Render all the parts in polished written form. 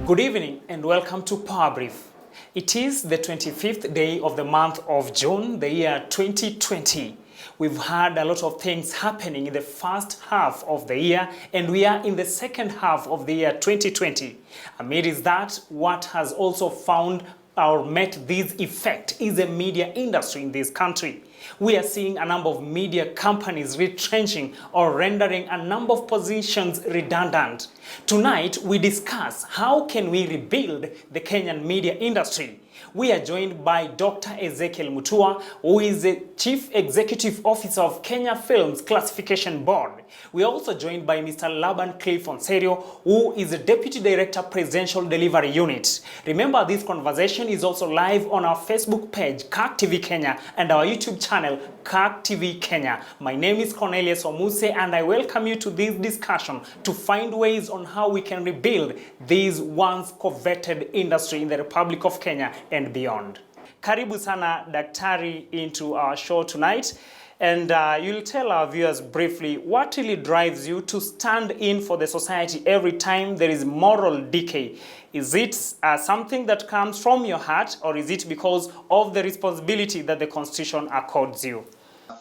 Good evening and welcome to Power Brief. It is the 25th day of the month of June, the year 2020. We've had a lot of things happening in the first half of the year, and we are in the second half of the year 2020. Amidst that, what has also found or met this effect is the media industry in this country. We are seeing a number of media companies retrenching or rendering a number of positions redundant. Tonight, we discuss how can we rebuild the Kenyan media industry. We are joined by Dr. Ezekiel Mutua, who is the Chief Executive Officer of Kenya Films Classification Board. We are also joined by Mr. Laban Cliff Onserio, who is the Deputy Director, Presidential Delivery Unit. Remember, this conversation is also live on our Facebook page, KAK TV Kenya, and our YouTube channel, KAK TV Kenya. My name is Cornelius Omuse, and I welcome you to this discussion to find ways on how we can rebuild this once coveted industry in the Republic of Kenya and beyond. Karibu sana Daktari into our show tonight, and you'll tell our viewers briefly what really drives you to stand in for the society every time there is moral decay. Is it something that comes from your heart, or is it because of the responsibility that the Constitution accords you?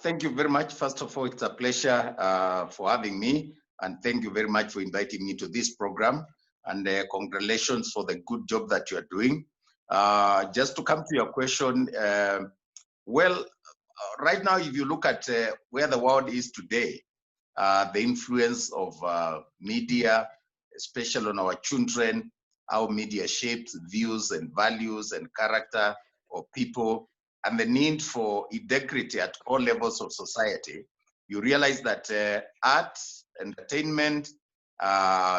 Thank you very much. First of all, it's a pleasure for having me, and thank you very much for inviting me to this program, and congratulations for the good job that you are doing. Just to come to your question, right now, if you look at where the world is today, the influence of media, especially on our children, how media shapes views and values and character of people, and the need for integrity at all levels of society, you realize that art, entertainment,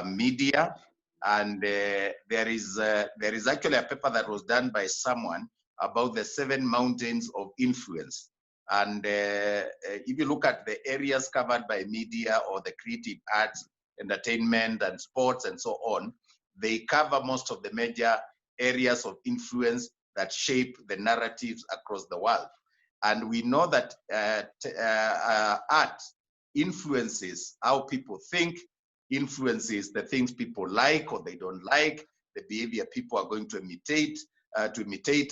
media, and there is actually a paper that was done by someone about the 7 mountains of influence. And if you look at the areas covered by media or the creative arts, entertainment and sports and so on, they cover most of the major areas of influence that shape the narratives across the world. And we know that art influences how people think, influences the things people like or they don't like, the behavior people are going to imitate,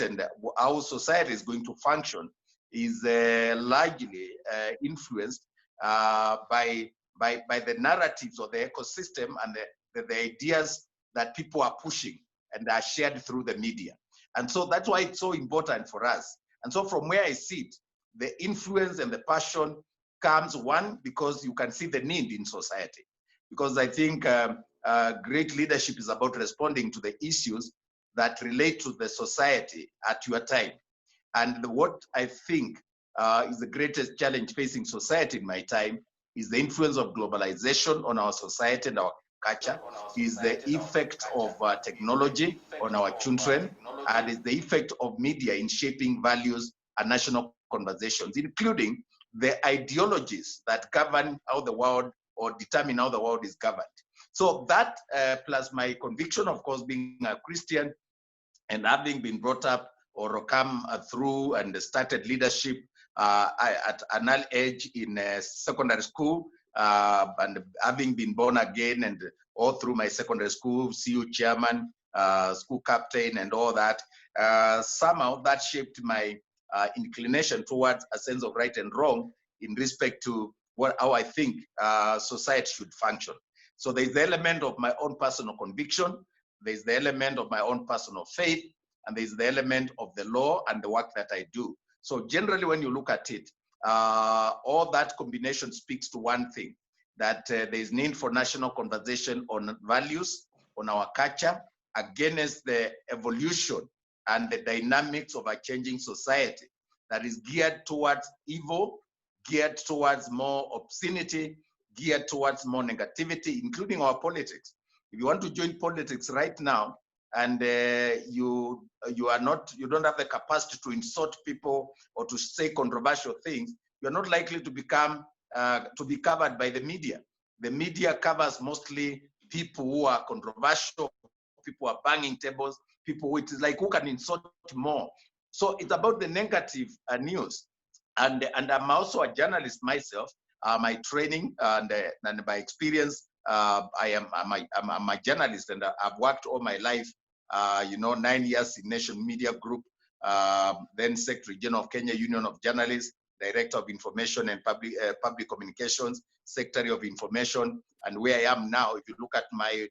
and how society is going to function is largely influenced by the narratives of the ecosystem and the ideas that people are pushing and are shared through the media. And so that's why it's so important for us. And so from where I sit, the influence and the passion comes, one, because you can see the need in society. Because I think great leadership is about responding to the issues that relate to the society at your time. And what I think is the greatest challenge facing society in my time is the influence of globalization on our society and our culture, is the effect of technology on our children, and is the effect of media in shaping values and national conversations, including the ideologies that govern how the world or determine how the world is governed. So that plus my conviction, of course, being a Christian and having been brought up or come through and started leadership at an early age in secondary school, and having been born again and all through my secondary school, CU chairman, school captain and all that, somehow that shaped my inclination towards a sense of right and wrong in respect to how I think society should function. So there's the element of my own personal conviction, there's the element of my own personal faith, and there's the element of the law and the work that I do. So generally, when you look at it, all that combination speaks to one thing, that there's need for national conversation on values, on our culture, against the evolution and the dynamics of a changing society that is geared towards evil, geared towards more obscenity, geared towards more negativity, including our politics. If you want to join politics right now, and you don't have the capacity to insult people or to say controversial things, you're not likely to be covered by the media. The media covers mostly people who are controversial, people who are banging tables, people who it is like who can insult more. So it's about the negative news. And I'm also a journalist myself. My training and my experience I'm a journalist, and I've worked all my life, 9 years in Nation Media Group, then Secretary General of Kenya Union of Journalists, Director of Information and Public Communications, Secretary of Information, and where I am now, if you look at my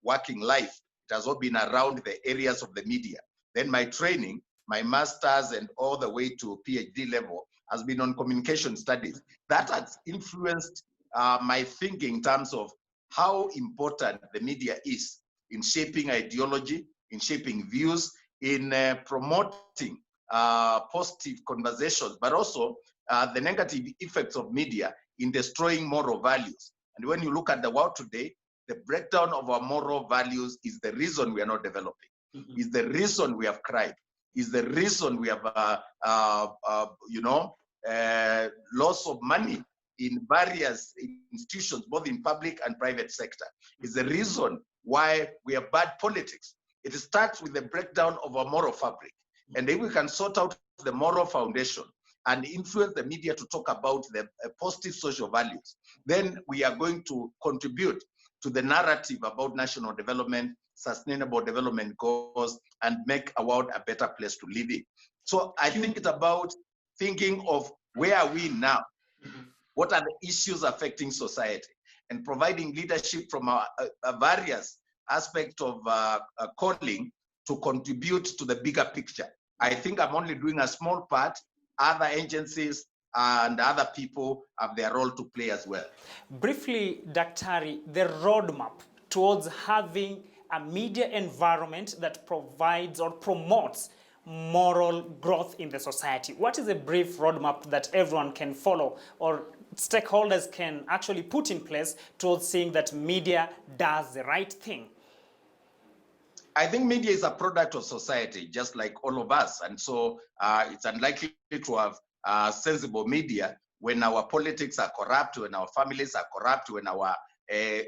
working life, it has all been around the areas of the media. Then my training, my master's and all the way to PhD level has been on communication studies. That has influenced my thinking in terms of how important the media is in shaping ideology, in shaping views, in promoting positive conversations, but also the negative effects of media in destroying moral values. And when you look at the world today, the breakdown of our moral values is the reason we are not developing, is the reason we have crime, is the reason we have, loss of money in various institutions, both in public and private sector, is the reason why we have bad politics. It starts with the breakdown of our moral fabric. And if we can sort out the moral foundation and influence the media to talk about the positive social values, then we are going to contribute to the narrative about national development, sustainable development goals, and make our world a better place to live in. So I think it's about thinking of where are we now? What are the issues affecting society? And providing leadership from our various aspects of calling to contribute to the bigger picture. I think I'm only doing a small part. Other agencies and other people have their role to play as well. Briefly, Daktari, the roadmap towards having a media environment that provides or promotes moral growth in the society. What is a brief roadmap that everyone can follow or stakeholders can actually put in place towards seeing that media does the right thing? I think media is a product of society, just like all of us. And so it's unlikely to have sensible media when our politics are corrupt, when our families are corrupt, when our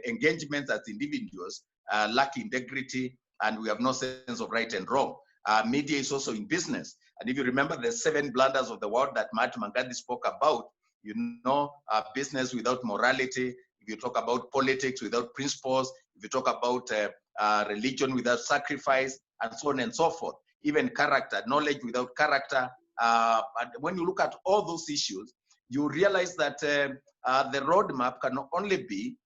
engagements as individuals lack integrity, and we have no sense of right and wrong. Media is also in business. And if you remember the 7 blunders of the world that Mahatma Gandhi spoke about, business without morality, if you talk about politics without principles, if you talk about religion without sacrifice, and so on and so forth, even character, knowledge without character. And when you look at all those issues, you realize that the roadmap can only be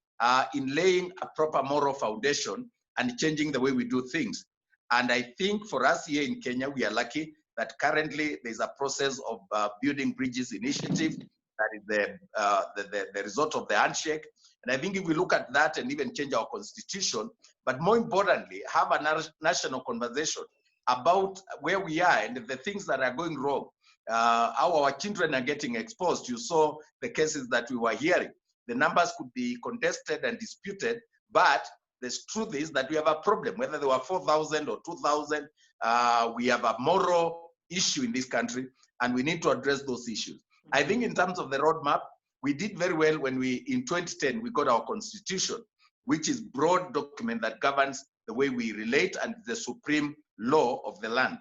in laying a proper moral foundation and changing the way we do things. And I think for us here in Kenya, we are lucky that currently there's a process of Building Bridges initiative that is the result of the handshake. And I think if we look at that and even change our constitution, but more importantly, have a national conversation about where we are and the things that are going wrong, how our children are getting exposed. You saw the cases that we were hearing. The numbers could be contested and disputed, but the truth is that we have a problem. Whether there were 4,000 or 2,000, we have a moral issue in this country, and we need to address those issues. I think in terms of the roadmap, we did very well when in 2010, we got our constitution, which is broad document that governs the way we relate and the supreme law of the land.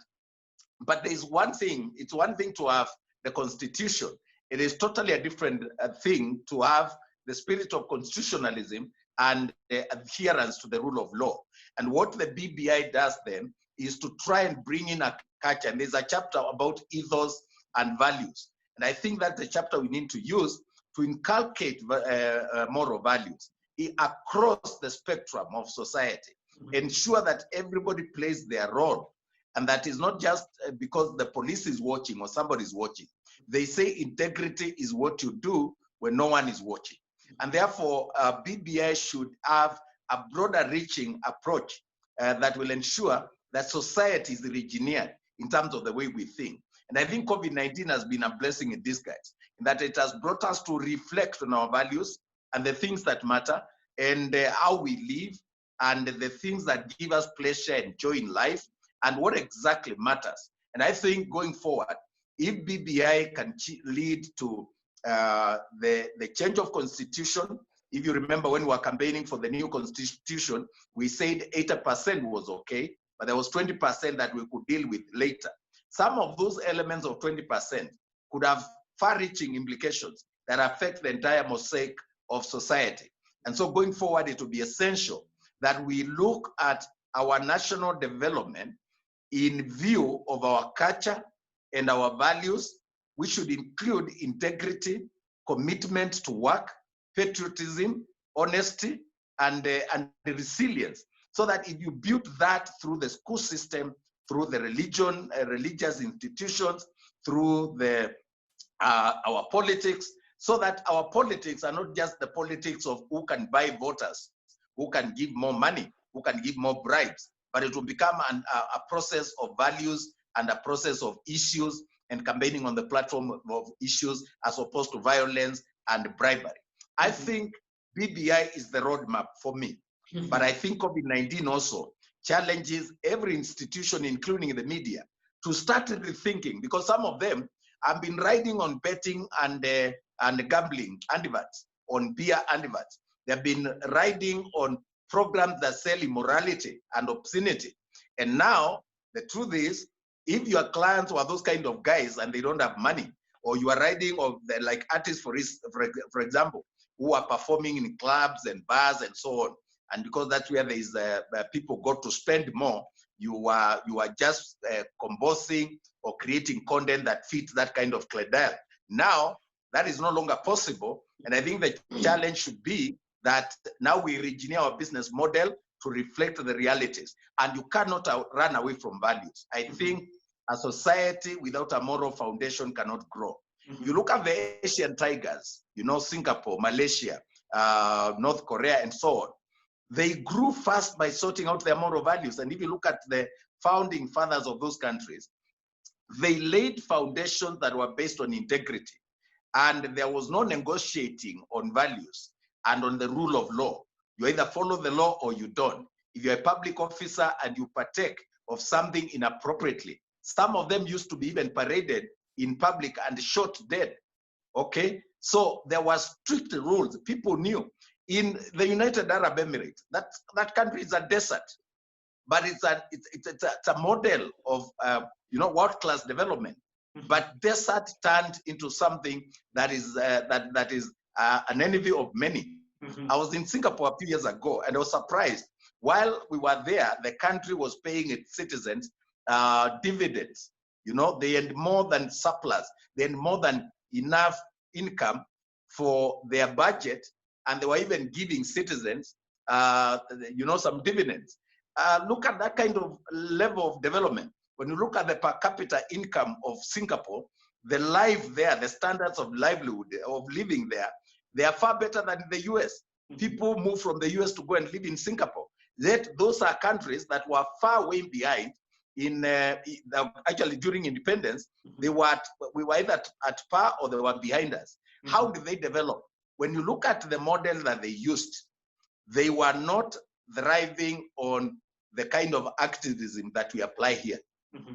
But there's one thing, it's one thing to have the constitution. It is totally a different thing to have the spirit of constitutionalism and adherence to the rule of law. And what the BBI does then is to try and bring in a culture. And there's a chapter about ethos and values. And I think that's the chapter we need to use to inculcate moral values across the spectrum of society. Ensure that everybody plays their role. And that is not just because the police is watching or somebody is watching. They say integrity is what you do when no one is watching. And therefore, BBI should have a broader reaching approach that will ensure that society is re-engineered in terms of the way we think. And I think COVID-19 has been a blessing in disguise, in that it has brought us to reflect on our values and the things that matter and how we live and the things that give us pleasure and joy in life and what exactly matters. And I think going forward, if BBI can lead to the change of constitution, if you remember when we were campaigning for the new constitution, we said 80% was okay, but there was 20% that we could deal with later. Some of those elements of 20% could have far-reaching implications that affect the entire mosaic of society. And so going forward, it will be essential that we look at our national development in view of our culture and our values, which should include integrity, commitment to work, patriotism, honesty, and resilience. So that if you build that through the school system, through the religious institutions, through our politics, so that our politics are not just the politics of who can buy voters, who can give more money, who can give more bribes, but it will become a process of values and a process of issues and campaigning on the platform of issues as opposed to violence and bribery. I think BBI is the roadmap for me, but I think COVID-19 also challenges every institution, including the media, to start rethinking, because some of them have been riding on betting and gambling adverts, on beer adverts. They've been riding on programs that sell immorality and obscenity. And now the truth is, if your clients were those kind of guys and they don't have money, or you are riding on like artists, for example, who are performing in clubs and bars and so on, and because that's where there is people got to spend more, you are just composing or creating content that fits that kind of clientele. Now that is no longer possible, and I think the challenge should be that now we engineer our business model to reflect the realities, and you cannot run away from values. I think a society without a moral foundation cannot grow. You look at the Asian tigers, Singapore, Malaysia, North Korea, and so on. They grew fast by sorting out their moral values. And if you look at the founding fathers of those countries, they laid foundations that were based on integrity. And there was no negotiating on values and on the rule of law. You either follow the law or you don't. If you're a public officer and you partake of something inappropriately, some of them used to be even paraded in public and shot dead. Okay, so there was strict rules. People knew. In the United Arab Emirates, that country is a desert, but it's a model of world-class development. But desert turned into something that is an envy of many. I was in Singapore a few years ago, and I was surprised. While we were there, the country was paying its citizens dividends. They had more than surplus. They had more than enough income for their budget, and they were even giving citizens, some dividends. Look at that kind of level of development. When you look at the per capita income of Singapore, the life there, the standards of livelihood, of living there, they are far better than the US. People move from the US to go and live in Singapore. Yet those are countries that were far way behind. Actually, during independence, we were either at par or they were behind us. How did they develop? When you look at the model that they used, they were not thriving on the kind of activism that we apply here,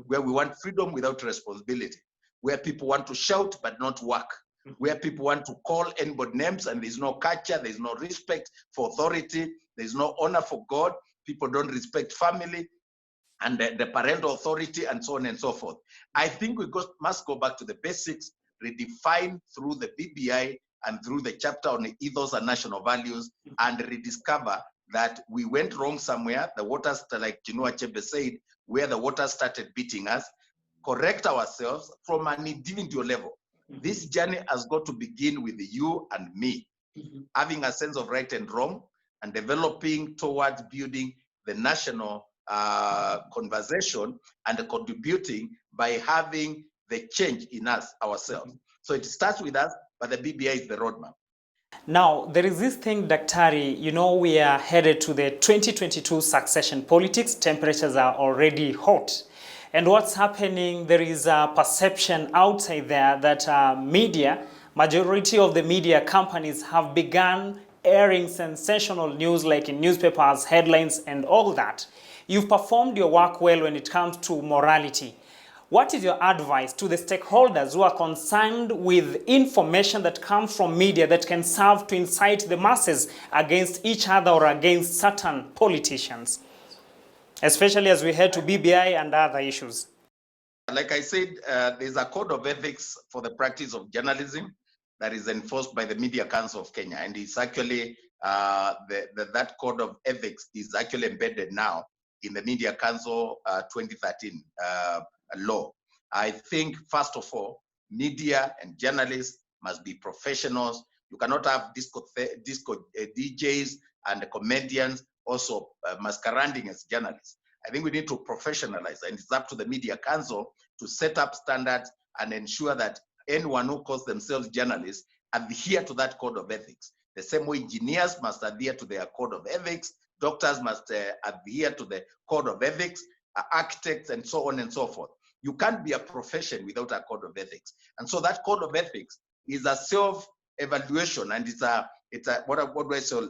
where we want freedom without responsibility, where people want to shout but not work, where people want to call anybody names and there's no culture, there's no respect for authority, there's no honor for God, people don't respect family and the parental authority and so on and so forth. I think we must go back to the basics, redefine through the BBI and through the chapter on ethos and national values, and rediscover that we went wrong somewhere. The waters, like Chinua Achebe said, where the water started beating us, correct ourselves from an individual level. This journey has got to begin with you and me, having a sense of right and wrong and developing towards building the national conversation and contributing by having the change in us ourselves. So it starts with us, but the BBI is the roadmap. Now, there is this thing, Daktari, we are headed to the 2022 succession politics. Temperatures are already hot. And what's happening, there is a perception outside there that majority of the media companies have begun airing sensational news like in newspapers, headlines, and all that. You've performed your work well when it comes to morality. What is your advice to the stakeholders who are concerned with information that comes from media that can serve to incite the masses against each other or against certain politicians, especially as we head to BBI and other issues? Like I said, there's a code of ethics for the practice of journalism that is enforced by the Media Council of Kenya, and it's actually that code of ethics is actually embedded now in the Media Council 2013 law. I think, first of all, media and journalists must be professionals. You cannot have disco DJs and comedians also masquerading as journalists. I think we need to professionalize, and it's up to the Media Council to set up standards and ensure that anyone who calls themselves journalists adhere to that code of ethics. The same way engineers must adhere to their code of ethics, doctors must adhere to the code of ethics, architects, and so on and so forth. You can't be a profession without a code of ethics. And so that code of ethics is a self-evaluation, and it's a what do I say,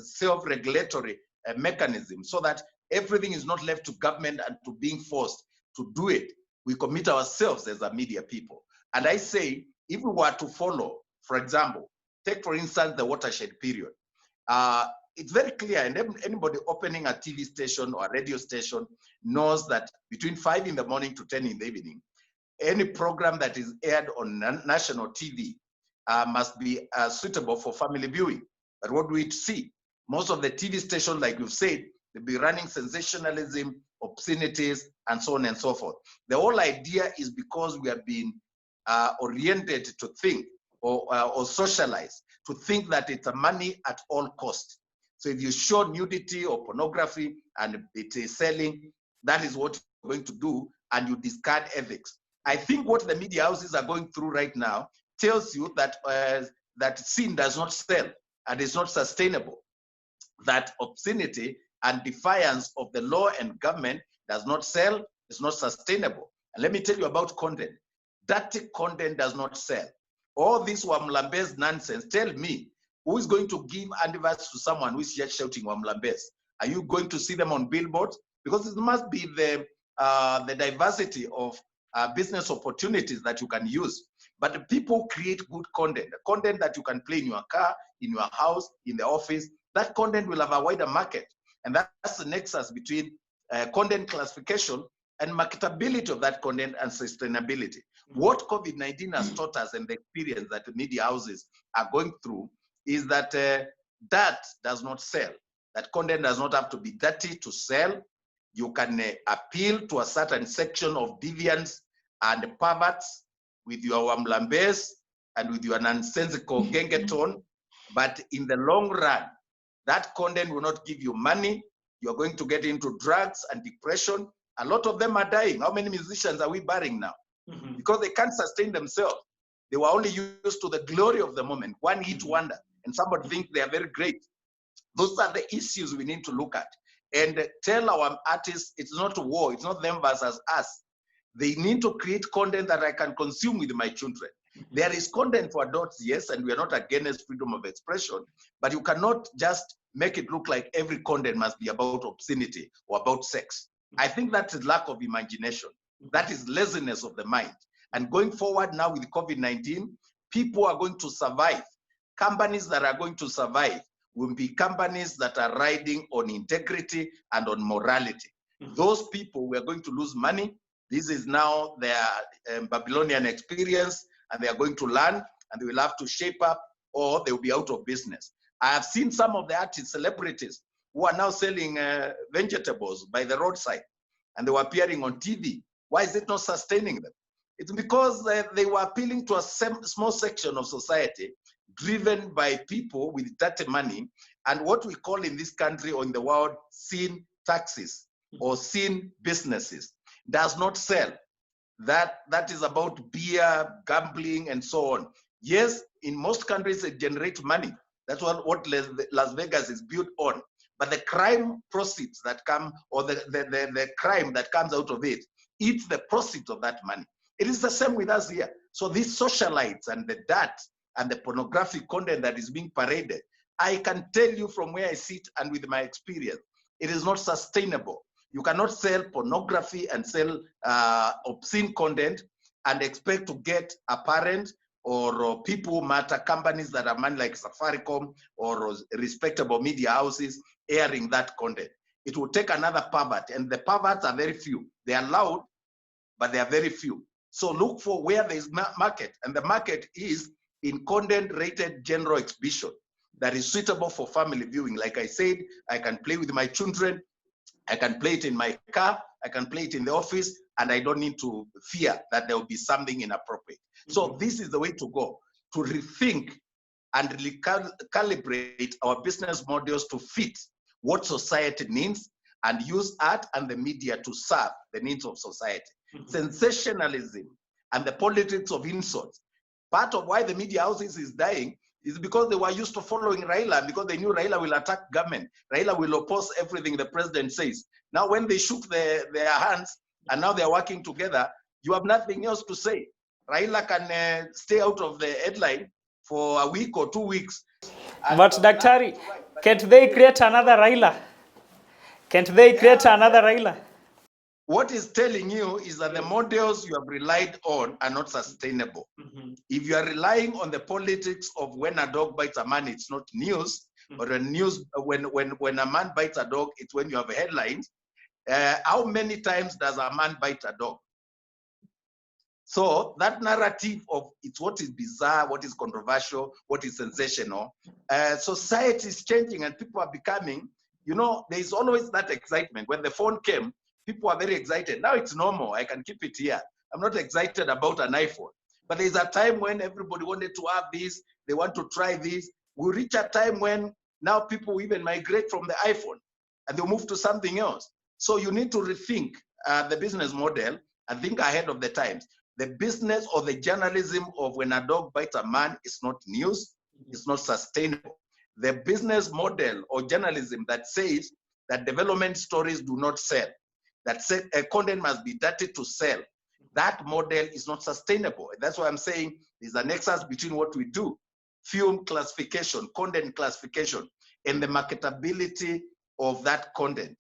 self-regulatory mechanism, so that everything is not left to government and to being forced to do it. We commit ourselves as a media people. And I say, if we were to follow, for example, take for instance the watershed period. It's very clear, and anybody opening a TV station or a radio station knows that between 5 in the morning to 10 in the evening, any program that is aired on national TV must be suitable for family viewing. But what do we see? Most of the TV stations, like you've said, they'll be running sensationalism, obscenities, and so on and so forth. The whole idea is because we have been oriented to think or socialize to think that it's a money at all cost. So if you show nudity or pornography and it is selling, that is what you're going to do, and you discard ethics. I think what the media houses are going through right now tells you that that sin does not sell and is not sustainable. That obscenity and defiance of the law and government does not sell, is not sustainable. And let me tell you about content. Dirty content does not sell. All this Wamlambes nonsense, tell me, who is going to give advice to someone who is just shouting Wamlambes? Are you going to see them on billboards? Because it must be the diversity of business opportunities that you can use. But the people create good content, the content that you can play in your car, in your house, in the office. That content will have a wider market. And that's the nexus between content classification and marketability of that content and sustainability. What COVID-19 has taught us, and the experience that the media houses are going through, is that that does not sell. That content does not have to be dirty to sell. You can appeal to a certain section of deviants and perverts with your wamlambes and with your nonsensical gengeton, but in the long run, that content will not give you money. You're going to get into drugs and depression. A lot of them are dying. How many musicians are we burying now? Because they can't sustain themselves. They were only used to the glory of the moment, one hit wonder, and somebody thinks they are very great. Those are the issues we need to look at and tell our artists it's not a war, it's not them versus us. They need to create content that I can consume with my children. There is content for adults, yes, and we are not against freedom of expression, but you cannot just make it look like every content must be about obscenity or about sex. I think that is lack of imagination. That is laziness of the mind. And going forward now with COVID-19, people are going to survive. Companies that are going to survive will be companies that are riding on integrity and on morality. Those people, we are going to lose money. This is now their Babylonian experience, and they are going to learn, and they will have to shape up, or they will be out of business. I have seen some of the artists, celebrities, who are now selling vegetables by the roadside, and they were appearing on TV. Why is it not sustaining them? It's because they were appealing to a small section of society driven by people with dirty money, and what we call in this country or in the world sin taxes or sin businesses does not sell. That is about beer, gambling, and so on. Yes, in most countries it generates money. That's what Las Vegas is built on. But the crime proceeds that come, or the crime that comes out of it, it's the proceeds of that money. It is the same with us here. So these socialites and the dirt and the pornographic content that is being paraded, I can tell you from where I sit and with my experience, it is not sustainable. You cannot sell pornography and sell obscene content and expect to get a parent or people who matter, companies that are money like Safaricom or respectable media houses airing that content. It will take another pervert, and the perverts are very few. They are loud, but they are very few. So look for where there is market, and the market is in content-rated general exhibition that is suitable for family viewing. Like I said, I can play with my children, I can play it in my car, I can play it in the office, and I don't need to fear that there will be something inappropriate. So this is the way to go, to rethink and recalibrate our business models to fit what society needs and use art and the media to serve the needs of society. Sensationalism and the politics of insult. Part of why the media houses is dying is because they were used to following Raila, because they knew Raila will attack government. Raila will oppose everything the president says. Now, when they shook their hands and now they're working together, you have nothing else to say. Raila can stay out of the headline for a week or 2 weeks. But Daktari, can't they create another Raila? Can't they create another Raila? What is telling you is that the models you have relied on are not sustainable. If you are relying on the politics of when a dog bites a man, it's not news. But when a man bites a dog, it's when you have headlines. How many times does a man bite a dog? So that narrative of it's what is bizarre, what is controversial, what is sensational, society is changing and people are becoming, there is always that excitement. When the phone came, people are very excited. Now it's normal. I can keep it here. I'm not excited about an iPhone. But there's a time when everybody wanted to have this. They want to try this. We reach a time when now people even migrate from the iPhone and they'll move to something else. So you need to rethink the business model and think ahead of the times. The business or the journalism of when a dog bites a man is not news. It's not sustainable. The business model or journalism that says that development stories do not sell, that content must be dirty to sell, that model is not sustainable. That's why I'm saying there's a nexus between what we do, film classification, content classification, and the marketability of that content.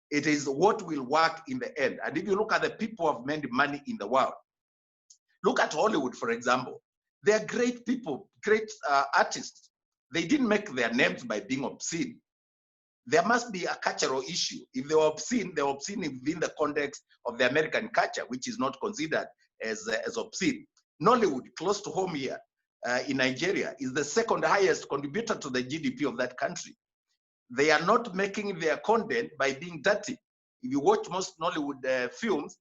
It is what will work in the end. And if you look at the people who have made money in the world, look at Hollywood, for example. They're great people, great artists. They didn't make their names by being obscene. There must be a cultural issue. If they were obscene within the context of the American culture, which is not considered as obscene. Nollywood, close to home here in Nigeria, is the second highest contributor to the GDP of that country. They are not making their content by being dirty. If you watch most Nollywood films,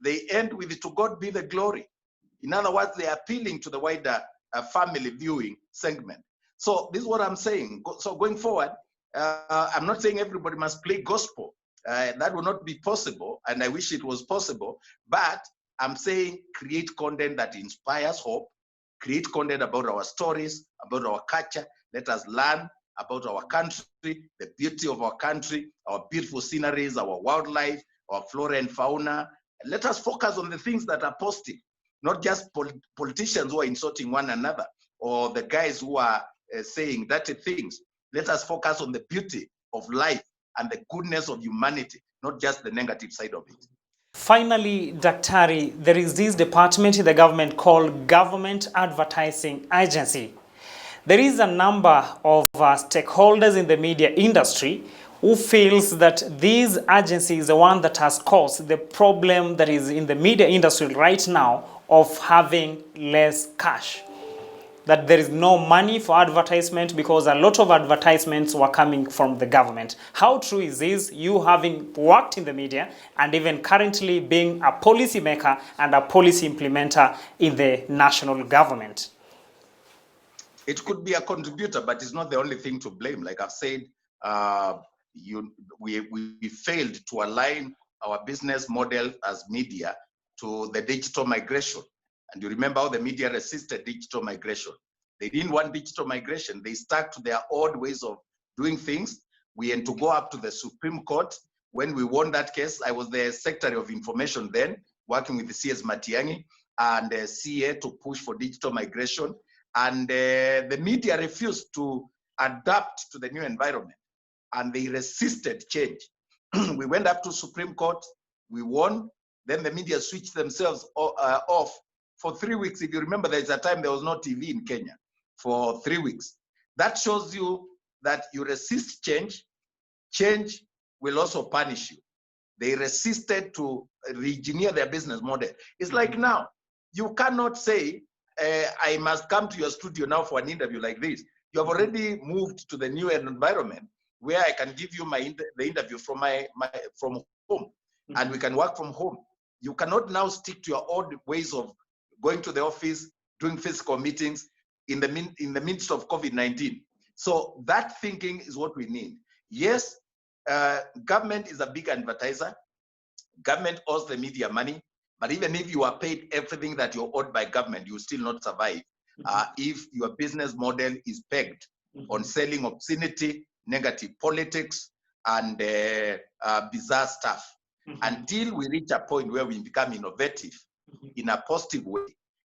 they end with "to God be the glory." In other words, they are appealing to the wider family viewing segment. So this is what I'm saying. So going forward, I'm not saying everybody must play gospel. That will not be possible, and I wish it was possible. But I'm saying create content that inspires hope, create content about our stories, about our culture. Let us learn about our country, the beauty of our country, our beautiful sceneries, our wildlife, our flora and fauna. Let us focus on the things that are positive, not just politicians who are insulting one another or the guys who are saying dirty things. Let us focus on the beauty of life and the goodness of humanity, not just the negative side of it. Finally, Daktari, there is this department in the government called Government Advertising Agency. There is a number of stakeholders in the media industry who feels that this agency is the one that has caused the problem that is in the media industry right now of having less cash. That there is no money for advertisement because a lot of advertisements were coming from the government. How true is this, you having worked in the media and even currently being a policy maker and a policy implementer in the national government? It could be a contributor, but it's not the only thing to blame. Like I've said, we failed to align our business model as media to the digital migration. And you remember how the media resisted digital migration. They didn't want digital migration. They stuck to their old ways of doing things. We had to go up to the Supreme Court. When we won that case, I was the Secretary of Information then, working with the CS Matiang'i and CA to push for digital migration. And the media refused to adapt to the new environment. And they resisted change. We went up to Supreme Court. We won. Then the media switched themselves off for 3 weeks. If you remember, there's a time there was no TV in Kenya for 3 weeks. That shows you that you resist change, change will also punish you. They resisted to re-engineer their business model. It's like now, you cannot say I must come to your studio now for an interview like this. You have already moved to the new environment where I can give you the interview from from home, and we can work from home. You cannot now stick to your old ways of going to the office, doing physical meetings in the midst of COVID-19. So that thinking is what we need. Yes, government is a big advertiser. Government owes the media money, but even if you are paid everything that you're owed by government, you will still not survive if your business model is pegged on selling obscenity, negative politics, and bizarre stuff. Until we reach a point where we become innovative in a positive way,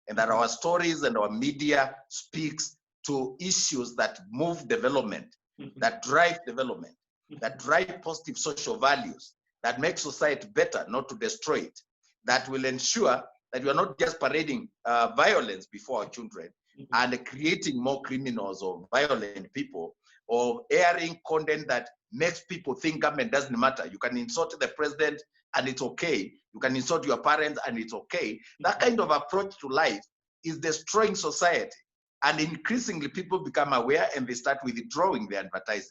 and that our stories and our media speaks to issues that move development, that drive development, that drive positive social values, that make society better, not to destroy it, that will ensure that we are not just parading violence before our children and creating more criminals or violent people, or airing content that makes people think government doesn't matter. You can insult the president and it's okay. You can insult your parents and it's okay. That kind of approach to life is destroying society. And increasingly people become aware and they start withdrawing their advertising.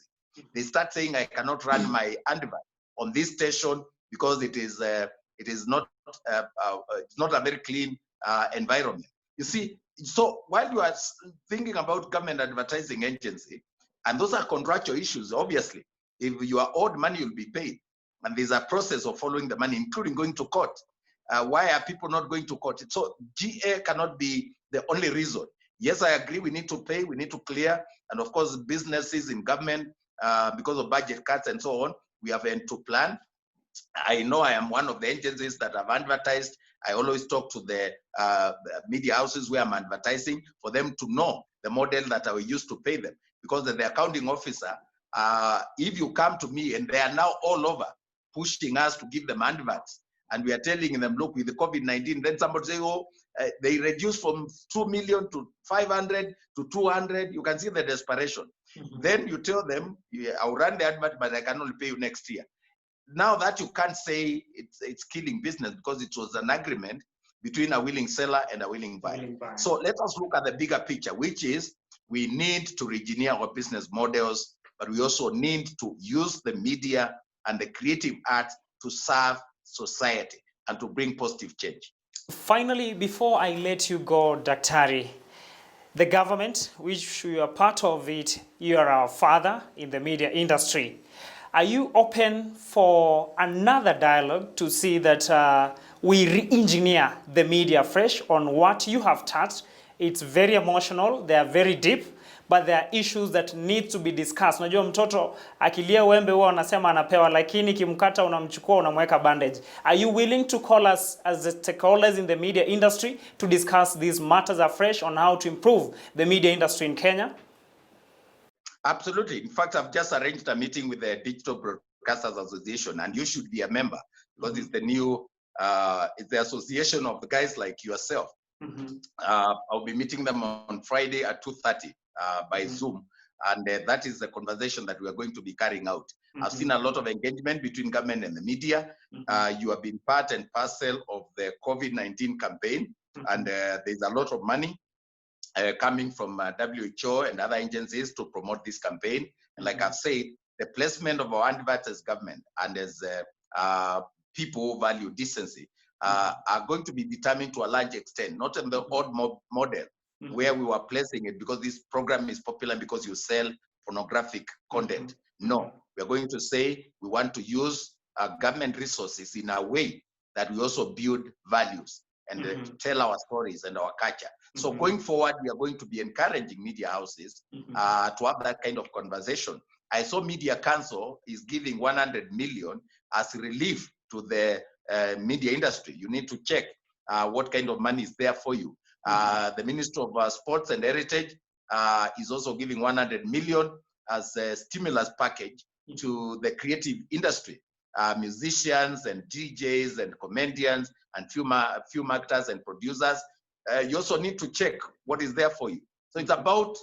They start saying, I cannot run my advert on this station because it is not a very clean environment. You see, so while you are thinking about government advertising agency, and those are contractual issues, obviously, if you are owed money, you'll be paid. And there's a process of following the money, including going to court. Why are people not going to court? So GA cannot be the only reason. Yes, I agree, we need to pay, we need to clear. And of course, businesses in government, because of budget cuts and so on, we have to plan. I know I am one of the agencies that have advertised. I always talk to the media houses where I'm advertising for them to know the model that I will use to pay them. Because the accounting officer, if you come to me and they are now all over pushing us to give them adverts, and we are telling them, look, with the COVID-19, then somebody say, oh, they reduced from 2 million to 500 to 200. You can see the desperation. Then you tell them, yeah, I'll run the advert, but I can only pay you next year. Now that you can't say it's killing business because it was an agreement between a willing seller and a willing buyer. So let us look at the bigger picture, which is we need to re-engineer our business models, but we also need to use the media and the creative arts to serve society and to bring positive change. Finally, before I let you go, Daktari, the government, which you are part of it, you are our father in the media industry. Are you open for another dialogue to see that we re-engineer the media fresh on what you have touched? It's very emotional, they are very deep, but there are issues that need to be discussed. Unajua mtoto akilia wembe huwa anasema anapewa, lakini kimkata unamchukua unamweka bandage. Are you willing to call us as the stakeholders in the media industry to discuss these matters afresh on how to improve the media industry in Kenya? Absolutely. In fact, I've just arranged a meeting with the Digital Broadcasters Association, and you should be a member because it's the new, it's the association of the guys like yourself. I'll be meeting them on Friday at 2:30 by Zoom, and that is the conversation that we are going to be carrying out. I've seen a lot of engagement between government and the media. You have been part and parcel of the COVID-19 campaign, and there's a lot of money coming from WHO and other agencies to promote this campaign. And like I've said, the placement of our adverts as government and as people who value decency are going to be determined to a large extent, not in the old model where we were placing it because this program is popular because you sell pornographic content. No, we're going to say we want to use government resources in a way that we also build values and tell our stories and our culture. So going forward, we are going to be encouraging media houses to have that kind of conversation. I saw Media Council is giving 100 million as relief to the media industry. You need to check what kind of money is there for you. The Ministry of Sports and Heritage is also giving 100 million as a stimulus package to the creative industry. Musicians and DJs and comedians and film actors and producers. You also need to check what is there for you. So it's about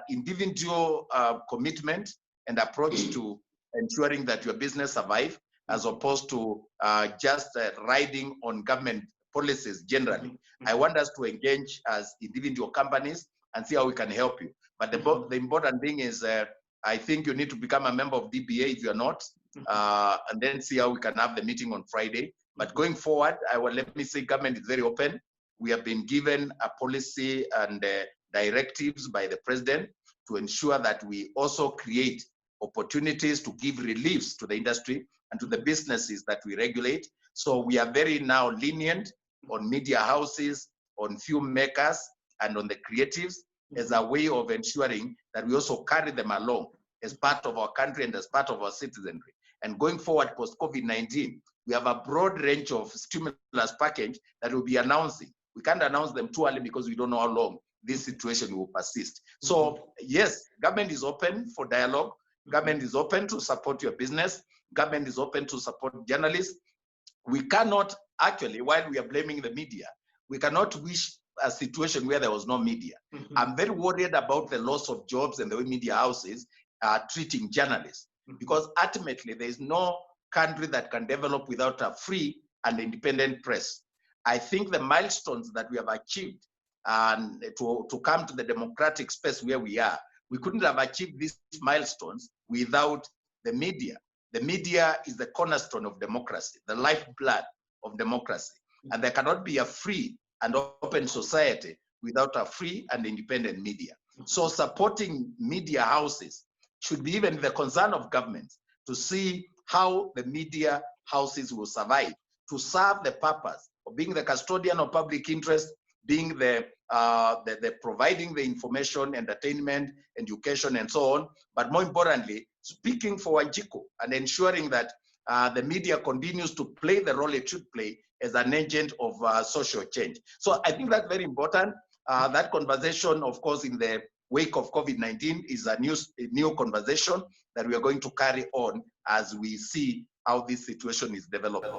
individual commitment and approach to ensuring that your business survives, as opposed to just riding on government policies generally. I want us to engage as individual companies and see how we can help you. But the important thing is, I think you need to become a member of DBA if you're not, and then see how we can have the meeting on Friday. But going forward, let me say government is very open. We have been given a policy and directives by the president to ensure that we also create opportunities to give reliefs to the industry and to the businesses that we regulate. So we are very now lenient on media houses, on filmmakers, and on the creatives as a way of ensuring that we also carry them along as part of our country and as part of our citizenry. And going forward post-COVID-19, we have a broad range of stimulus package that we'll be announcing. We can't announce them too early because we don't know how long this situation will persist. So yes, government is open for dialogue. Government is open to support your business. Government is open to support journalists. We cannot actually, while we are blaming the media, we cannot wish a situation where there was no media. I'm very worried about the loss of jobs and the way media houses are treating journalists, because ultimately there is no country that can develop without a free and independent press. I think the milestones that we have achieved and to come to the democratic space where we are, we couldn't have achieved these milestones without the media. The media is the cornerstone of democracy, the lifeblood of democracy. And there cannot be a free and open society without a free and independent media. So supporting media houses should be even the concern of governments to see how the media houses will survive, to serve the purpose of being the custodian of public interest, being the providing the information, entertainment, education, and so on. But more importantly, speaking for Wanjiku and ensuring that the media continues to play the role it should play as an agent of social change. So I think that's very important. That conversation, of course, in the wake of COVID-19 is a new conversation that we are going to carry on as we see how this situation is developing.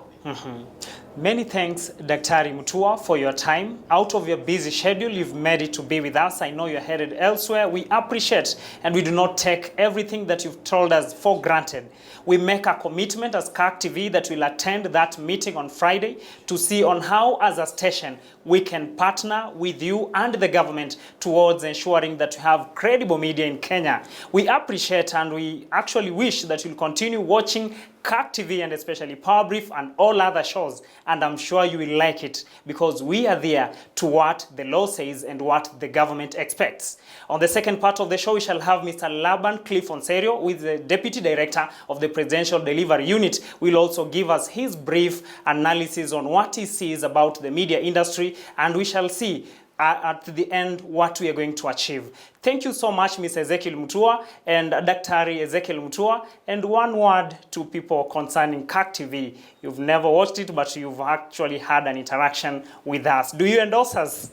Many thanks, Dr. Mutua, for your time. Out of your busy schedule, you've made it to be with us. I know you're headed elsewhere. We appreciate and we do not take everything that you've told us for granted. We make a commitment as CAC TV that we'll attend that meeting on Friday to see on how, as a station, we can partner with you and the government towards ensuring that we have credible media in Kenya. We appreciate and we actually wish that you'll continue watching CAC TV and especially Power Brief and all other shows, and I'm sure you will like it because we are there to what the law says and what the government expects. On the second part of the show, we shall have Mr. Laban Cliff Onserio, who is the Deputy Director of the Presidential Delivery Unit. Will also give us his brief analysis on what he sees about the media industry, and we shall see at the end what we are going to achieve. Thank you so much, Ms. Ezekiel Mutua and Dr. Ezekiel Mutua. And one word to people concerning CAC TV. You've never watched it, but you've actually had an interaction with us. Do you endorse us?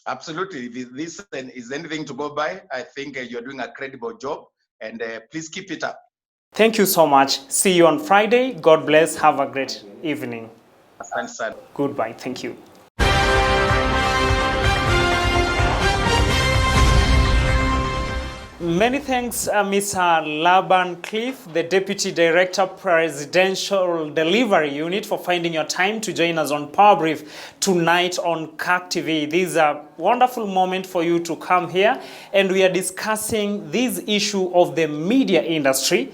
Absolutely. If this is anything to go by, I think you're doing a credible job, and please keep it up. Thank you so much. See you on Friday. God bless. Have a great evening. Thanks, sir. Goodbye. Thank you. Many thanks, Mr. Laban Cliff, the Deputy Director, Presidential Delivery Unit, for finding your time to join us on Power Brief tonight on CAC TV. This is a wonderful moment for you to come here, and we are discussing this issue of the media industry,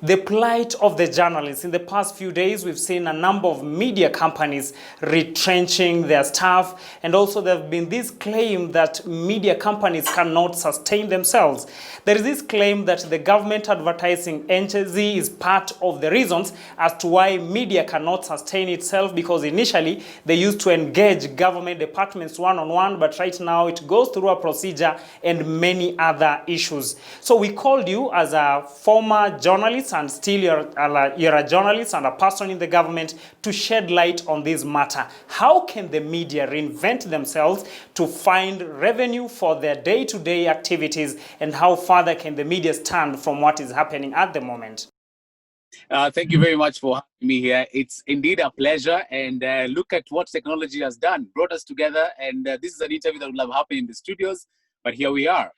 the plight of the journalists. In the past few days, we've seen a number of media companies retrenching their staff, and also there have been this claim that media companies cannot sustain themselves. There is this claim that the government advertising agency is part of the reasons as to why media cannot sustain itself, because initially they used to engage government departments one-on-one, but right now it goes through a procedure and many other issues. So we called you as a former journalist, and still you're a journalist and a person in the government, to shed light on this matter. How can the media reinvent themselves to find revenue for their day-to-day activities, and how further can the media stand from what is happening at the moment? Thank you very much for having me here. It's indeed a pleasure, and look at what technology has done, brought us together, and this is an interview that would have happened in the studios, but here we are.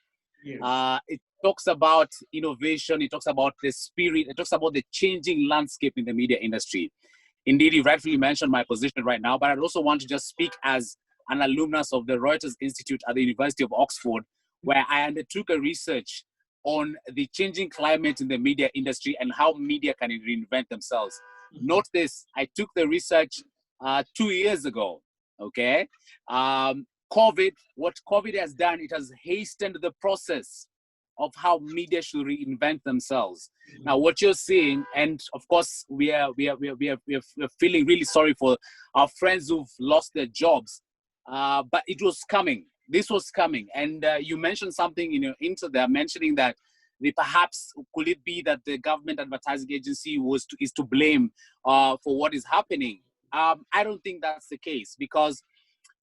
Yes. It talks about innovation, it talks about the spirit, it talks about the changing landscape in the media industry. Indeed, you rightfully mentioned my position right now, but I'd also want to just speak as an alumnus of the Reuters Institute at the University of Oxford, where I undertook a research on the changing climate in the media industry and how media can reinvent themselves. Note this, I took the research 2 years ago, okay? What COVID has done, it has hastened the process of how media should reinvent themselves. Now, what you're seeing, and of course, we're feeling really sorry for our friends who've lost their jobs, but it was coming. This was coming, and you mentioned something in your intro there, mentioning that perhaps could it be that the government advertising agency is to blame for what is happening? I don't think that's the case, because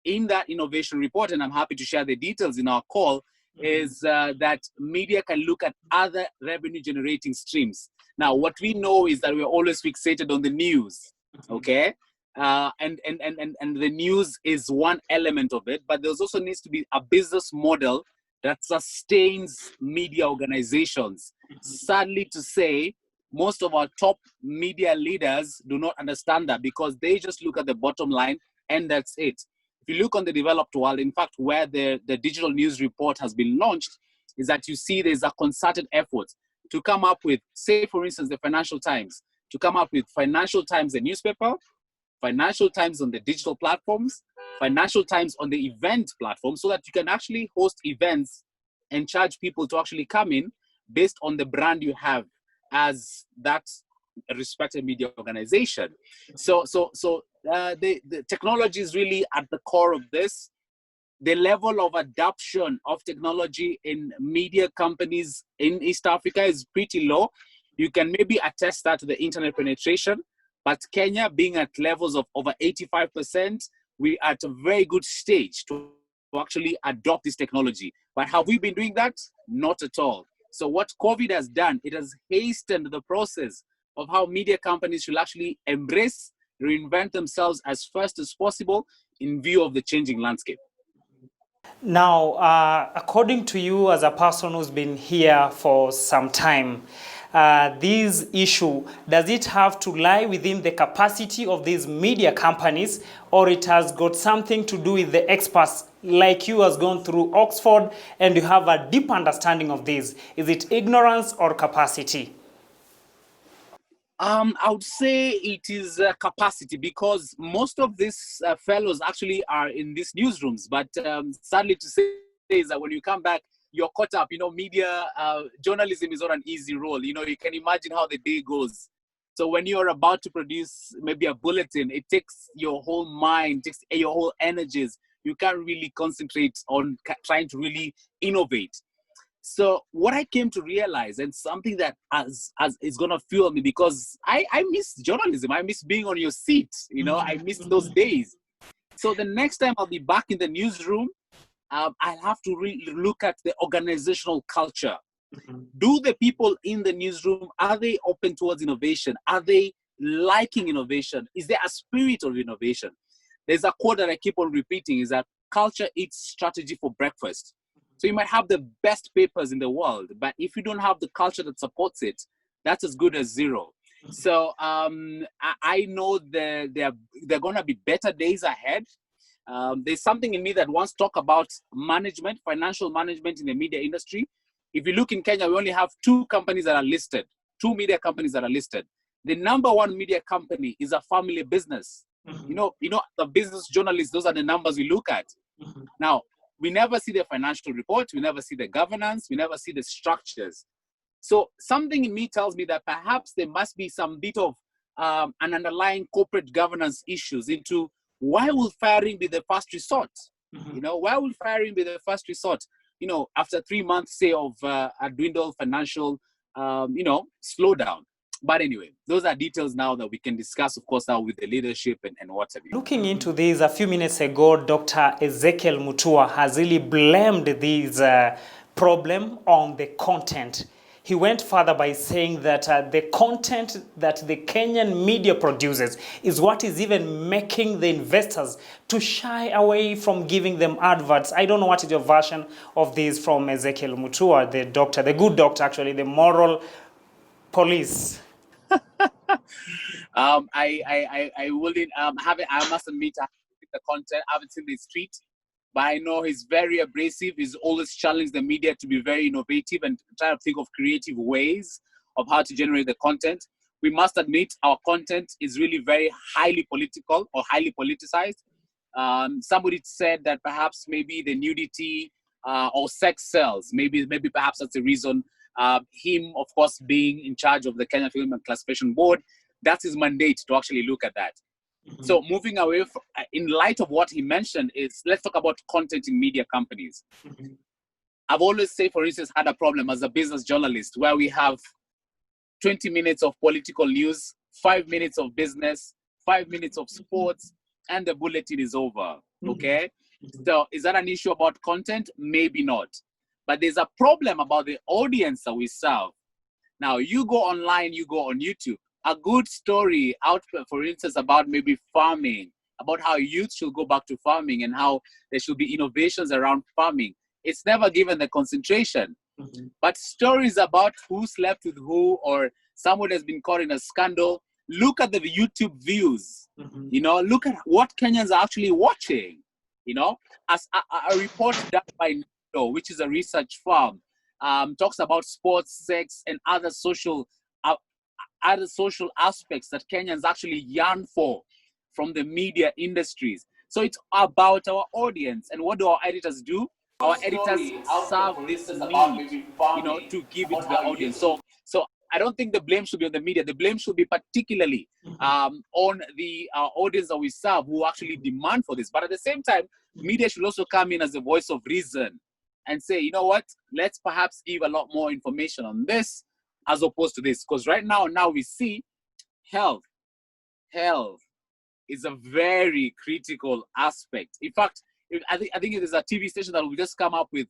in that innovation report, and I'm happy to share the details in our call, is that media can look at other revenue generating streams. Now, what we know is that we're always fixated on the news, okay? And the news is one element of it, but there's also needs to be a business model that sustains media organizations. Sadly to say, most of our top media leaders do not understand that, because they just look at the bottom line and that's it. If you look on the developed world, in fact, where the digital news report has been launched, is that you see there's a concerted effort to come up with, say, for instance, the Financial Times, to come up with Financial Times, the newspaper, Financial Times on the digital platforms, Financial Times on the event platform, so that you can actually host events and charge people to actually come in based on the brand you have as that respected media organization. So the technology is really at the core of this. The level of adoption of technology in media companies in East Africa is pretty low. You can maybe attest that to the internet penetration, but Kenya being at levels of over 85%, we're at a very good stage to actually adopt this technology. But have we been doing that? Not at all. So what COVID has done, it has hastened the process of how media companies should actually embrace, reinvent themselves as fast as possible in view of the changing landscape. Now, according to you as a person who's been here for some time, this issue, does it have to lie within the capacity of these media companies, or it has got something to do with the experts like you has gone through Oxford and you have a deep understanding of this? Is it ignorance or capacity? I would say it is capacity, because most of these fellows actually are in these newsrooms. But sadly to say is that when you come back, you're caught up. You know, media, journalism is not an easy role. You know, you can imagine how the day goes. So when you're about to produce maybe a bulletin, it takes your whole mind, takes your whole energies. You can't really concentrate on trying to really innovate. So what I came to realize, and something that as is gonna fuel me, because I miss journalism, I miss being on your seat, you know, I miss those days. So the next time I'll be back in the newsroom, I'll have to really look at the organizational culture. Do the people in the newsroom, are they open towards innovation? Are they liking innovation? Is there a spirit of innovation? There's a quote that I keep on repeating, is that culture eats strategy for breakfast. So you might have the best papers in the world, but if you don't have the culture that supports it, that's as good as zero. So I know there are going to be better days ahead. There's something in me that wants to talk about management, financial management in the media industry. If you look in Kenya, we only have two companies that are listed, two media companies that are listed. The number one media company is a family business. You know, the business journalists, those are the numbers we look at. Now, we never see the financial report, we never see the governance, we never see the structures. So something in me tells me that perhaps there must be some bit of an underlying corporate governance issues into why will firing be the first resort? You know, why will firing be the first resort? You know, after 3 months, say, of a dwindled financial, slowdown. But anyway, those are details now that we can discuss, of course, now with the leadership and what have you. Looking into this, a few minutes ago, Dr. Ezekiel Mutua has really blamed this problem on the content. He went further by saying that the content that the Kenyan media produces is what is even making the investors to shy away from giving them adverts. I don't know what is your version of this from Ezekiel Mutua, the doctor, the good doctor actually, the moral police. I wouldn't have it. I must admit, I haven't seen the content. I haven't seen the street, but I know he's very abrasive. He's always challenged the media to be very innovative and try to think of creative ways of how to generate the content. We must admit our content is really very highly political or highly politicized. Somebody said that perhaps maybe the nudity or sex sells. Maybe perhaps that's the reason. Him, of course, being in charge of the Kenya Film and Classification Board, that's his mandate to actually look at that. Mm-hmm. So moving away from, in light of what he mentioned, is let's talk about content in media companies. Mm-hmm. I've always say, for instance, had a problem as a business journalist where we have 20 minutes of political news, 5 minutes of business, 5 minutes of sports, and the bulletin is over, okay? Mm-hmm. So is that an issue about content? Maybe not. But there's a problem about the audience that we serve. Now, you go online, you go on YouTube. A good story out, for instance, about maybe farming, about how youth should go back to farming and how there should be innovations around farming. It's never given the concentration. Mm-hmm. But stories about who slept with who or someone has been caught in a scandal, look at the YouTube views. Mm-hmm. You know, look at what Kenyans are actually watching. You know, as a report done by NIDO, which is a research firm, talks about sports, sex, and other social aspects that Kenyans actually yearn for from the media industries. So it's about our audience. And what do our editors do? Our editors serve this need, you know, to give it to the audience. So I don't think the blame should be on the media. The blame should be particularly on the audience that we serve who actually demand for this. But at the same time, media should also come in as a voice of reason and say, you know what, let's perhaps give a lot more information on this as opposed to this. Because right now we see health is a very critical aspect. In fact, I think there's a TV station that will just come up with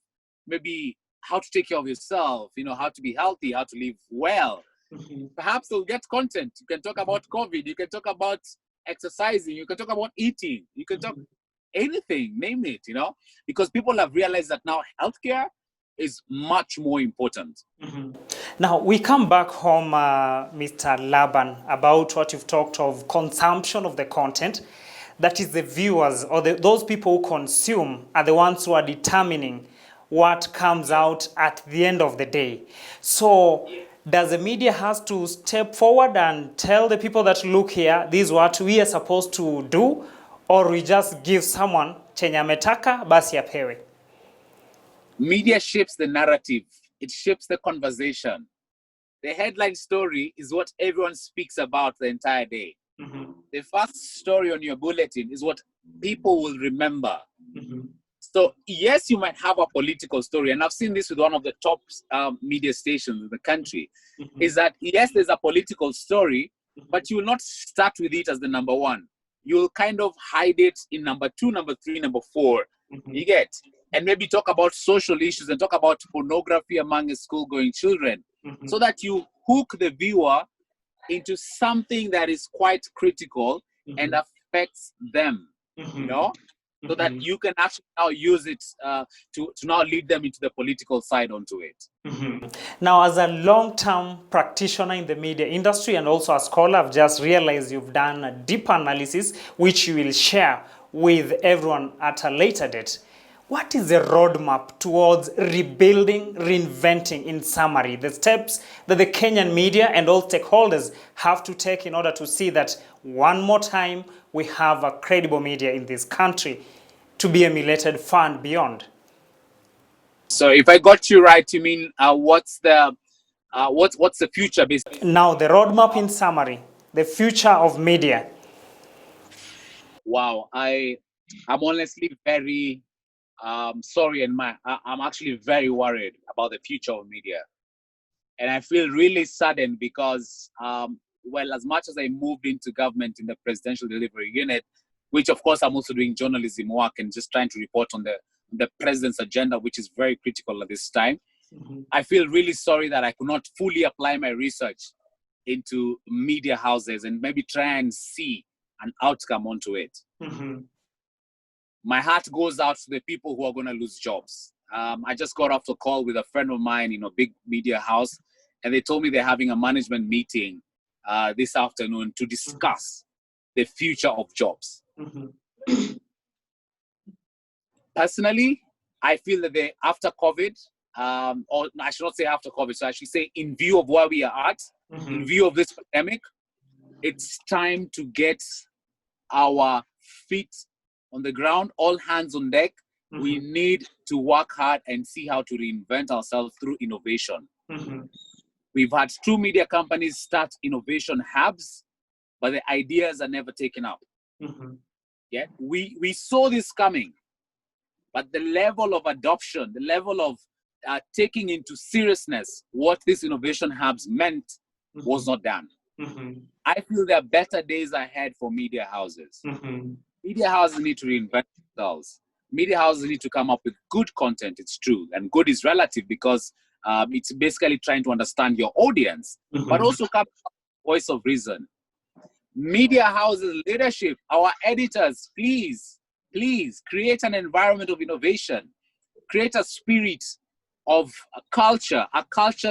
maybe how to take care of yourself, you know, how to be healthy, how to live well. Mm-hmm. Perhaps they'll get content. You can talk about COVID. You can talk about exercising. You can talk about eating. You can talk anything, name it, you know, because people have realized that now healthcare is much more important. Mm-hmm. Now, we come back home, Mr. Laban, about what you've talked of consumption of the content. That is the viewers or those people who consume are the ones who are determining what comes out at the end of the day. So does the media has to step forward and tell the people that, look here, this is what we are supposed to do, or we just give someone chenye ametaka basi apewe? Media shapes the narrative. It shapes the conversation. The headline story is what everyone speaks about the entire day. Mm-hmm. The first story on your bulletin is what people will remember. Mm-hmm. So yes, you might have a political story, and I've seen this with one of the top media stations in the country, mm-hmm. is that yes, there's a political story, mm-hmm. but you will not start with it as the number one. You'll kind of hide it in number 2, number 3, number 4. Mm-hmm. You get? And maybe talk about social issues and talk about pornography among school-going children, mm-hmm. so that you hook the viewer into something that is quite critical, mm-hmm. and affects them, mm-hmm. you know, so that you can actually now use it to now lead them into the political side onto it. Mm-hmm. Now, as a long-term practitioner in the media industry and also a scholar, I've just realized you've done a deep analysis, which you will share with everyone at a later date. What is the roadmap towards rebuilding, reinventing, in summary, the steps that the Kenyan media and all stakeholders have to take in order to see that one more time we have a credible media in this country to be emulated far and beyond? So if I got you right, you mean what's the future basically? Now, the roadmap in summary, the future of media. Wow, I'm honestly very sorry, and I'm actually very worried about the future of media. And I feel really saddened because, well, as much as I moved into government in the presidential delivery unit, which of course I'm also doing journalism work and just trying to report on the president's agenda, which is very critical at this time. Mm-hmm. I feel really sorry that I could not fully apply my research into media houses and maybe try and see an outcome onto it. Mm-hmm. My heart goes out to the people who are going to lose jobs. I just got off a call with a friend of mine in a big media house, and they told me they're having a management meeting this afternoon to discuss the future of jobs. Personally, I feel that after COVID, or I should not say after COVID, so I should say in view of where we are at, in view of this pandemic, it's time to get our feet on the ground, all hands on deck. We need to work hard and see how to reinvent ourselves through innovation. We've had 2 media companies start innovation hubs, but the ideas are never taken up. Yeah, we saw this coming, but the level of adoption, the level of taking into seriousness what these innovation hubs meant was not done. I feel there are better days ahead for media houses. Media houses need to reinvent themselves. Media houses need to come up with good content, it's true. And good is relative because it's basically trying to understand your audience, but also come up with voice of reason. Media houses leadership, our editors, please create an environment of innovation. Create a spirit of a culture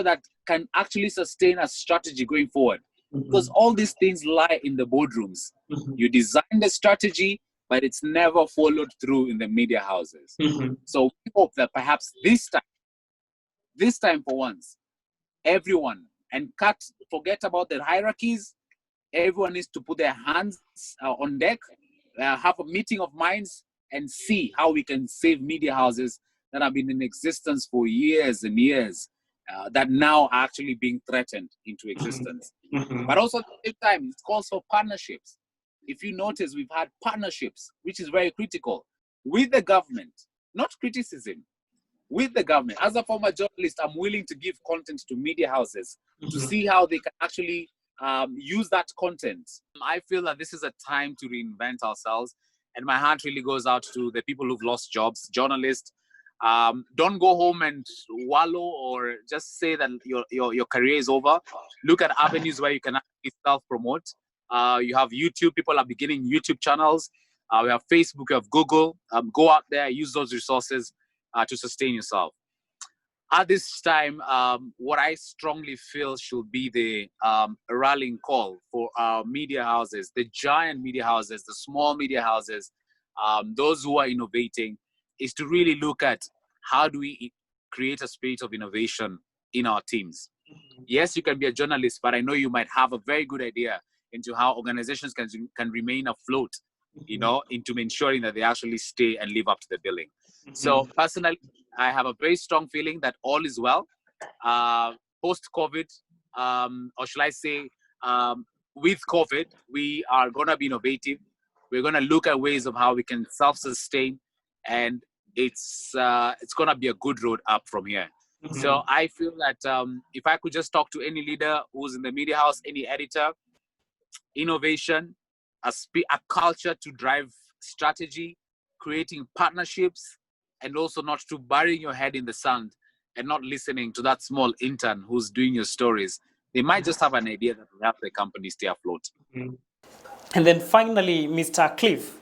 that can actually sustain a strategy going forward. Because all these things lie in the boardrooms. You design the strategy, but it's never followed through in the media houses. So we hope that perhaps this time for once, everyone, and forget about the hierarchies, everyone needs to put their hands on deck, have a meeting of minds, and see how we can save media houses that have been in existence for years and years, that now are actually being threatened into existence. But also at the same time, it calls for partnerships. If you notice, we've had partnerships, which is very critical, with the government, not criticism, with the government. As a former journalist, I'm willing to give content to media houses to see how they can actually use that content. I feel that this is a time to reinvent ourselves, and my heart really goes out to the people who've lost jobs, journalists. Don't go home and wallow or just say that your career is over. Look at avenues where you can actually self-promote. You have YouTube, people are beginning YouTube channels. We have Facebook, we have Google. Go out there, use those resources to sustain yourself. At this time, what I strongly feel should be the rallying call for our media houses, the giant media houses, the small media houses, those who are innovating, is to really look at how do we create a spirit of innovation in our teams. Yes, you can be a journalist, but I know you might have a very good idea into how organizations can remain afloat, into ensuring that they actually stay and live up to the billing. So personally, I have a very strong feeling that all is well. Post-COVID, or shall I say, with COVID, we are going to be innovative. We're going to look at ways of how we can self-sustain, and it's going to be a good road up from here. So I feel that if I could just talk to any leader who's in the media house, any editor, innovation, a culture to drive strategy, creating partnerships, and also not to burying your head in the sand and not listening to that small intern who's doing your stories. They might just have an idea that will help the company stay afloat. And then finally, Mr. Cliff,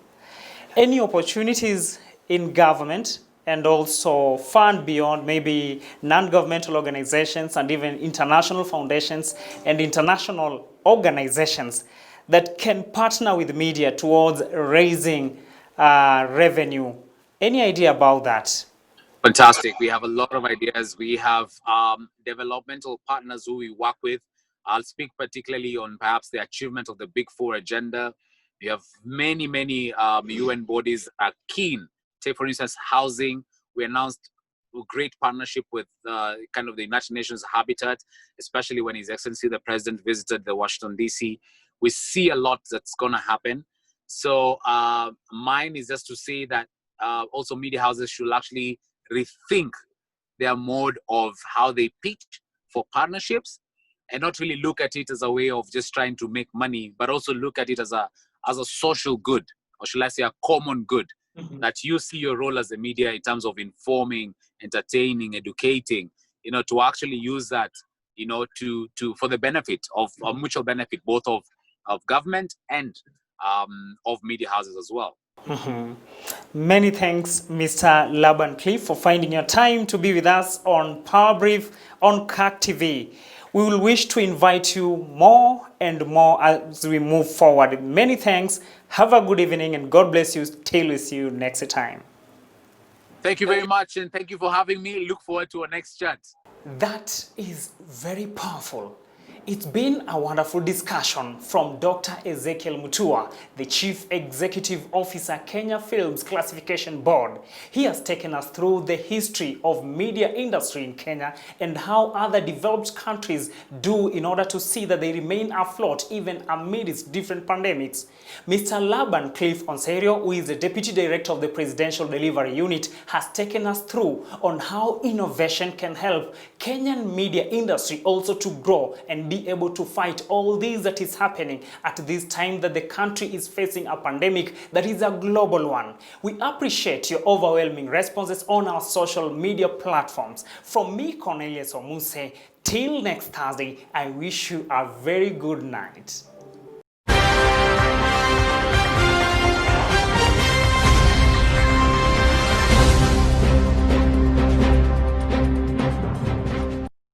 any opportunities in government and also far beyond, maybe non-governmental organizations and even international foundations and international organizations that can partner with media towards raising revenue? Any idea about that? Fantastic. We have a lot of ideas. We have developmental partners who we work with. I'll speak particularly on perhaps the achievement of the Big Four agenda. We have many UN bodies are keen. Take, for instance, housing. We announced a great partnership with kind of the United Nations Habitat, especially when His Excellency the President visited the Washington, D.C. We see a lot that's going to happen. So mine is just to say that also media houses should actually rethink their mode of how they pitch for partnerships, and not really look at it as a way of just trying to make money, but also look at it as a social good, or shall I say a common good, that you see your role as a media in terms of informing, entertaining, educating, to actually use that, to for the benefit of mutual benefit, both of government and of media houses as well. Many thanks, Mr. Laban Cliff, for finding your time to be with us on Power Brief on CAC TV. We will wish to invite you more and more as we move forward. Many thanks. Have a good evening and God bless you. Till we see you next time. Thank you very much, and thank you for having me. Look forward to our next chat. That is very powerful. It's been a wonderful discussion from Dr. Ezekiel Mutua, the Chief Executive Officer, Kenya Films Classification Board. He has taken us through the history of media industry in Kenya and how other developed countries do in order to see that they remain afloat even amidst different pandemics. Mr. Laban Cliff Onserio, who is the Deputy Director of the Presidential Delivery Unit, has taken us through on how innovation can help Kenyan media industry also to grow and be able to fight all this that is happening at this time that the country is facing a pandemic that is a global one. We appreciate your overwhelming responses on our social media platforms. From me, Cornelius Omuse, till next Thursday, I wish you a very good night.